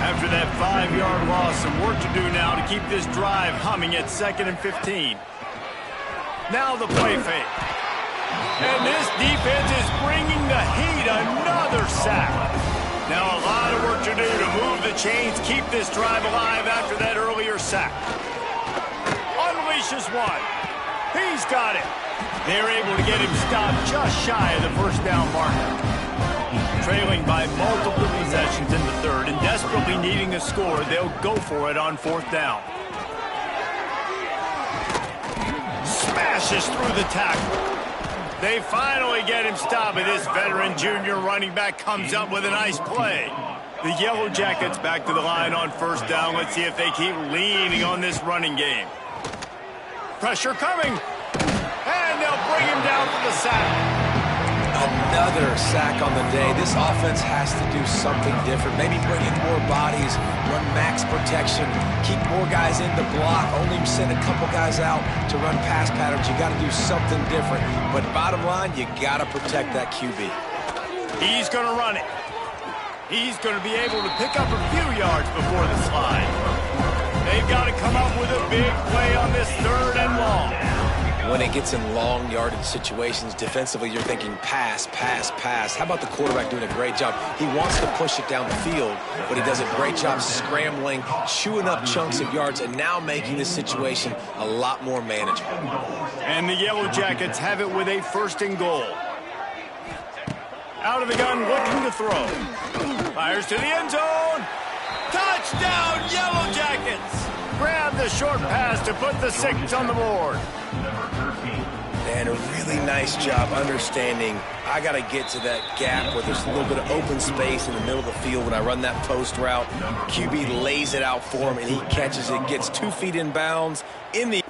After that 5-yard loss, some work to do now to keep this drive humming at 2nd and 15. Now the play fake. And this defense is bringing the heat. Another sack. Now a lot of work to do to move the chains, keep this drive alive after that earlier sack. Unleashes one. He's got it. They're able to get him stopped just shy of the 1st down marker. Trailing by multiple possessions in the 3rd and desperately needing a score, they'll go for it on 4th down. Smashes through the tackle. They finally get him stopped, and this veteran junior running back comes up with a nice play. The Yellow Jackets back to the line on 1st down. Let's see if they keep leaning on this running game. Pressure coming. And they'll bring him down for the sack. Another sack on the day. This offense has to do something different. Maybe bring in more bodies, run max protection, keep more guys in the block, only send a couple guys out to run pass patterns. You got to do something different. But bottom line, you got to protect that QB. He's going to run it. He's going to be able to pick up a few yards before the slide. They've got to come up with a big play on this 3rd and long. When it gets in long yardage situations, defensively, you're thinking pass, pass, pass. How about the quarterback doing a great job? He wants to push it down the field, but he does a great job scrambling, chewing up chunks of yards, and now making this situation a lot more manageable. And the Yellow Jackets have it with a 1st and goal. Out of the gun, looking to throw. Fires to the end zone. Touchdown, Yellow Jackets! Grab the short pass to put the 6 on the board. And a really nice job understanding I got to get to that gap where there's a little bit of open space in the middle of the field when I run that post route. QB lays it out for him, and he catches it, gets 2 feet in bounds in the...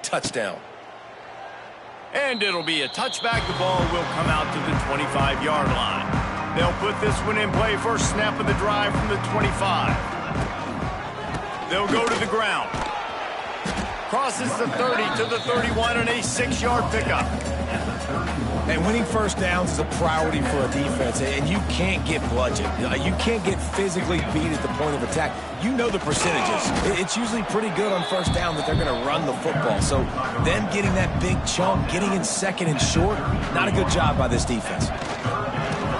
Touchdown. And it'll be a touchback. The ball will come out to the 25-yard line. They'll put this one in play. First snap of the drive from the 25. They'll go to the ground. Crosses the 30 to the 31 and a 6-yard pickup. And winning 1st downs is a priority for a defense, and you can't get bludgeoned. You can't get physically beat at the point of attack. You know the percentages. It's usually pretty good on 1st down that they're going to run the football. So them getting that big chunk, getting in 2nd and short, not a good job by this defense.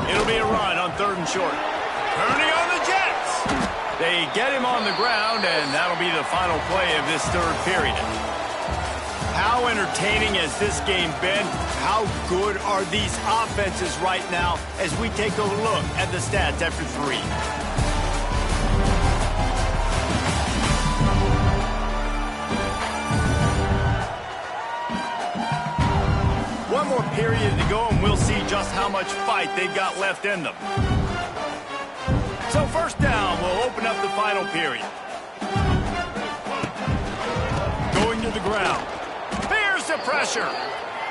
It'll be a run on 3rd and short. Turning on the Jets. They get him on the ground, and that'll be the final play of this 3rd period. How entertaining has this game been? How good are these offenses right now as we take a look at the stats after 3? One more period to go, and we'll see just how much fight they've got left in them. So first down, we'll open up the final period. Going to the ground. Here's the pressure.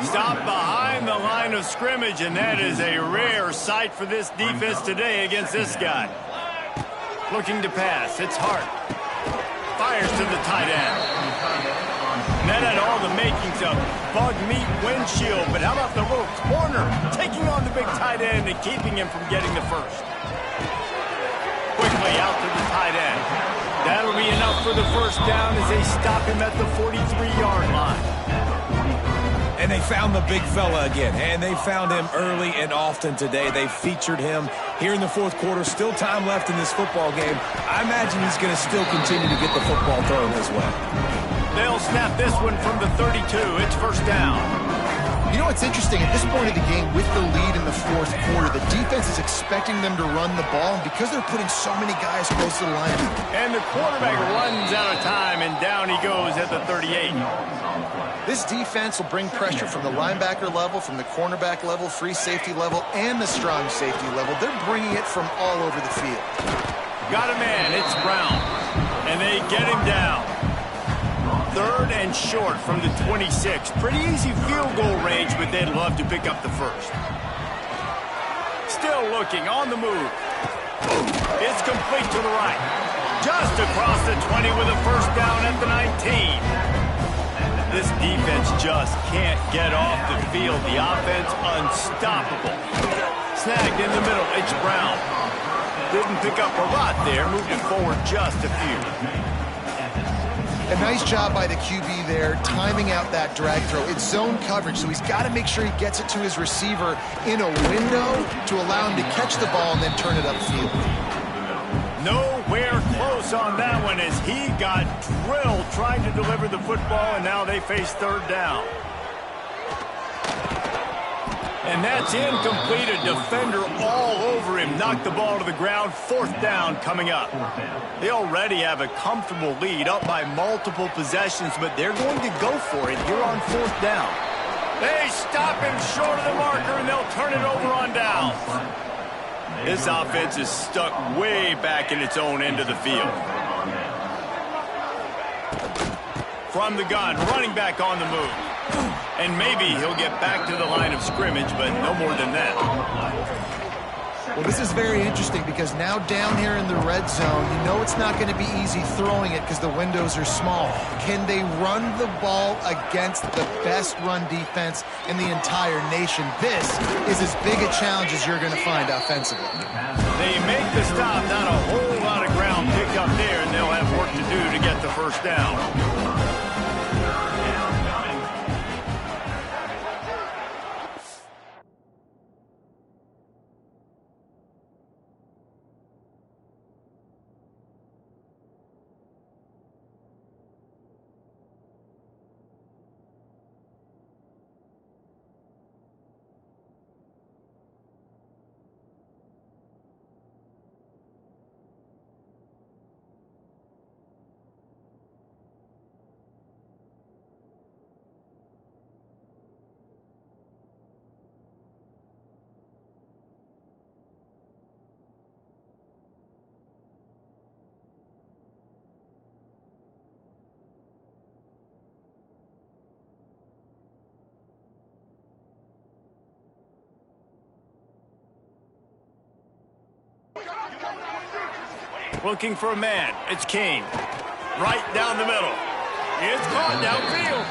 Stop behind the line of scrimmage, and that is a rare sight for this defense today against this guy. Looking to pass. It's Hart. Fires to the tight end. And that had all the makings of bug meat windshield, but how about the little corner taking on the big tight end and keeping him from getting the first? Quickly out to the tight end. That'll be enough for the first down as they stop him at the 43-yard line. And they found the big fella again, and they found him early and often today. They featured him here in the fourth quarter. Still time left in this football game. I imagine he's going to still continue to get the football thrown his way. They'll snap this one from the 32. It's first down. You know what's interesting? At this point of the game, with the lead in the fourth quarter, the defense is expecting them to run the ball, and because they're putting so many guys close to the line. And the quarterback runs out of time, and down he goes at the 38. This defense will bring pressure from the linebacker level, from the cornerback level, free safety level, and the strong safety level. They're bringing it from all over the field. Got a man. It's Brown. And they get him down. Third and short from the 26. Pretty easy field goal range, but they'd love to pick up the first. Still looking on the move. It's complete to the right. Just across the 20 with a first down at the 19. This defense just can't get off the field. The offense unstoppable. Snagged in the middle. It's Brown. Didn't pick up a lot there. Moved it forward just a few. A nice job by the QB there, timing out that drag throw. It's zone coverage, so he's got to make sure he gets it to his receiver in a window to allow him to catch the ball and then turn it upfield. Nowhere close on that one as he got drilled trying to deliver the football, and now they face third down. And that's incomplete. A defender all over him. Knocked the ball to the ground. Fourth down coming up. They already have a comfortable lead up by multiple possessions, but they're going to go for it here on fourth down. They stop him short of the marker, and they'll turn it over on downs. This offense is stuck way back in its own end of the field. From the gun, running back on the move. And maybe he'll get back to the line of scrimmage, but no more than that. Well, this is very interesting because now down here in the red zone, you know it's not going to be easy throwing it because the windows are small. Can they run the ball against the best run defense in the entire nation? This is as big a challenge as you're going to find offensively. They make the stop, not a whole lot of ground pick up there, and they'll have work to do to get the first down. Looking for a man. It's Kane. Right down the middle. It's caught downfield.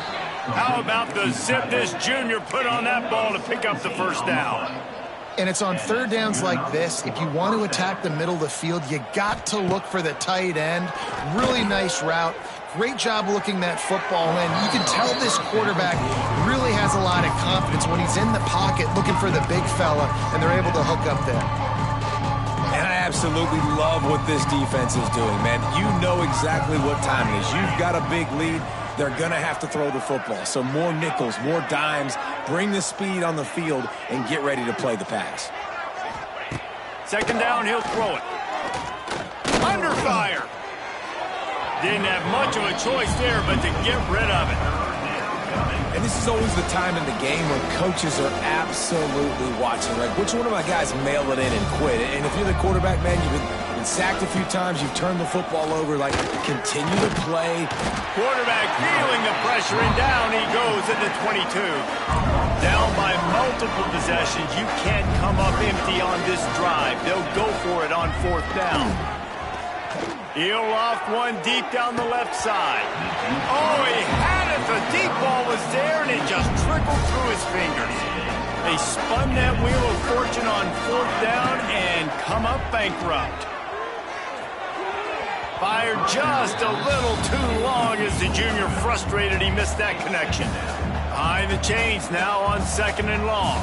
How about the Zipness Jr. put on that ball to pick up the first down? And it's on third downs like this. If you want to attack the middle of the field, you got to look for the tight end. Really nice route. Great job looking that football in. You can tell this quarterback really has a lot of confidence when he's in the pocket looking for the big fella, and they're able to hook up there. And I absolutely love what this defense is doing, man. You know exactly what time it is. You've got a big lead. they're going to have to throw the football. So more nickels, more dimes, bring the speed on the field, and get ready to play the pass. Second down, he'll throw it. Under fire. Didn't have much of a choice there, but to get rid of it. And this is always the time in the game where coaches are absolutely watching. Like, which one of my guys mail it in and quit? And if you're the quarterback, man, you've been sacked a few times, you've turned the football over, like, continue to play. Quarterback feeling the pressure, and down he goes at the 22. Down by multiple possessions. You can't come up empty on this drive. They'll go for it on fourth down. He'll loft one deep down the left side. Oh, he had it. The deep ball was there, and it just trickled through his fingers. They spun that wheel of fortune on fourth down and come up bankrupt. Fired just a little too long as the junior frustrated he missed that connection. Behind the chains now on second and long.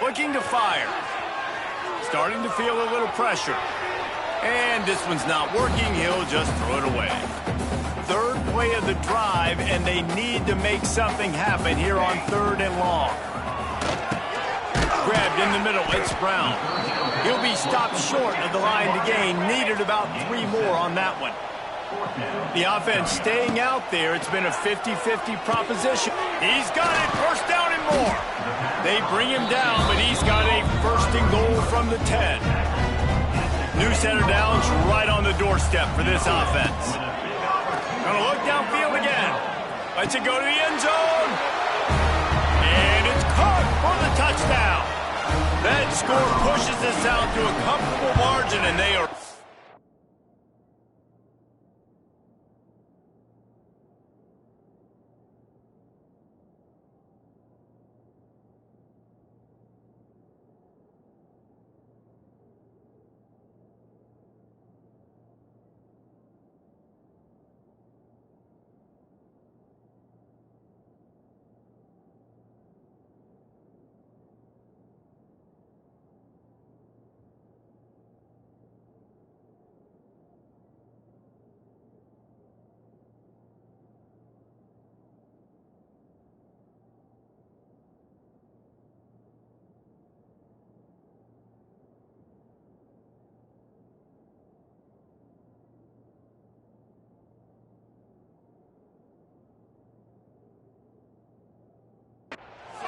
Looking to fire. Starting to feel a little pressure. And this one's not working. He'll just throw it away. Third play of the drive, and they need to make something happen here on third and long. Grabbed in the middle. It's Brown. He'll be stopped short of the line to gain. Needed about 3 more on that one. The offense staying out there. It's been a 50-50 proposition. He's got it. First down and more. They bring him down, but he's got a first and goal from the 10. New set of downs right on the doorstep for this offense. Gonna look downfield again. Lets it go to the end zone. And it's caught for the touchdown. That score pushes this out to a comfortable margin, and they are...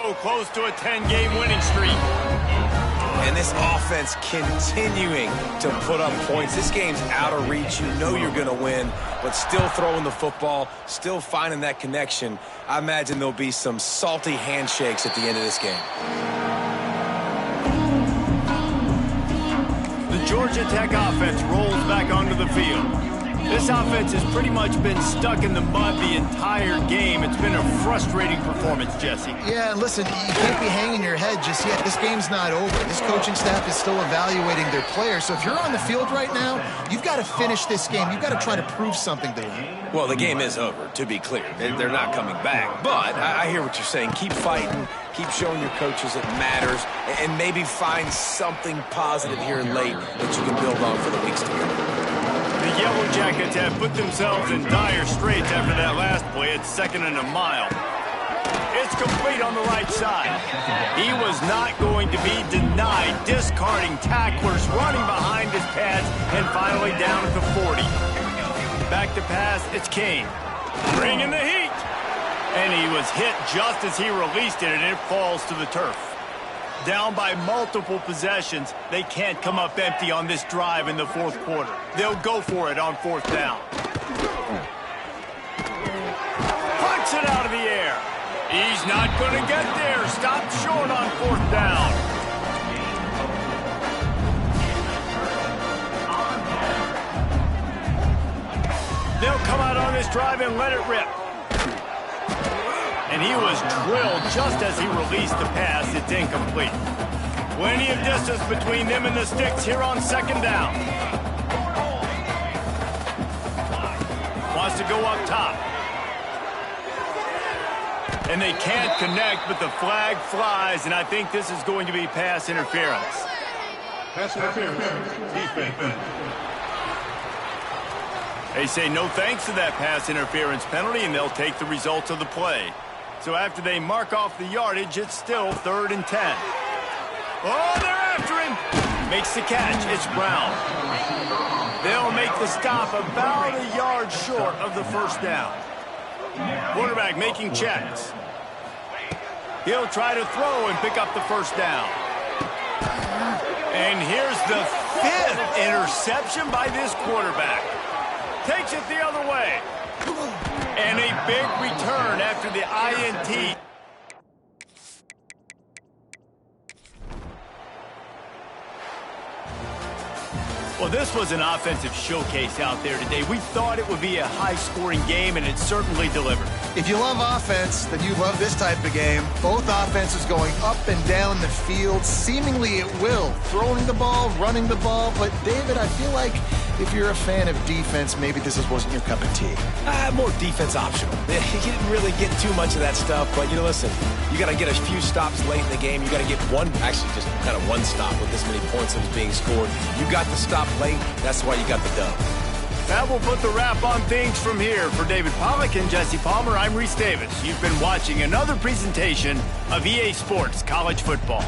So close to a 10-game winning streak. And this offense continuing to put up points. This game's out of reach. You know you're going to win, but still throwing the football, still finding that connection. I imagine there'll be some salty handshakes at the end of this game. The Georgia Tech offense rolls back onto the field. This offense has pretty much been stuck in the mud the entire game. It's been a frustrating performance, Jesse. Yeah, and listen, you can't be hanging your head just yet. This game's not over. This coaching staff is still evaluating their players. So if you're on the field right now, you've got to finish this game. You've got to try to prove something to them. Well, the game is over, to be clear. They're not coming back. But I hear what you're saying. Keep fighting. Keep showing your coaches it matters. And maybe find something positive here late that you can build on for the weeks to come. The Yellow Jackets have put themselves in dire straits after that last play at 2nd and a mile. It's complete on the right side. He was not going to be denied, discarding tacklers, running behind his pads, and finally down at the 40. Back to pass, it's Kane. Bringing the heat. And he was hit just as he released it, and it falls to the turf. Down by multiple possessions, they can't come up empty on this drive in the 4th quarter. They'll go for it on 4th down. Punts it out of the air. He's not going to get there. Stopped short on 4th down. They'll come out on this drive and let it rip. And he was drilled just as he released the pass. It's incomplete. Plenty of distance between them and the sticks here on 2nd down. Wants to go up top. And they can't connect, but the flag flies, and I think this is going to be pass interference. Pass interference. Defense. They say no thanks to that pass interference penalty, and they'll take the results of the play. So after they mark off the yardage, it's still 3rd and 10. Oh, they're after him. Makes the catch. It's Brown. They'll make the stop about a yard short of the 1st down. Quarterback making checks. He'll try to throw and pick up the 1st down. And here's the 5th interception by this quarterback. Takes it the other way. And a big return after the INT. Well, this was an offensive showcase out there today. We thought it would be a high-scoring game, and it certainly delivered. If you love offense, then you love this type of game. Both offenses going up and down the field, seemingly at will. Throwing the ball, running the ball. But, David, I feel like if you're a fan of defense, maybe this wasn't your cup of tea. More defense optional. You didn't really get too much of that stuff, but, listen, you got to get a few stops late in the game. You got to get just kind of one stop with this many points that was being scored. You got the stop late. That's why you got the dub. That will put the wrap on things from here. For David Pollack and Jesse Palmer, I'm Reese Davis. You've been watching another presentation of EA Sports College Football.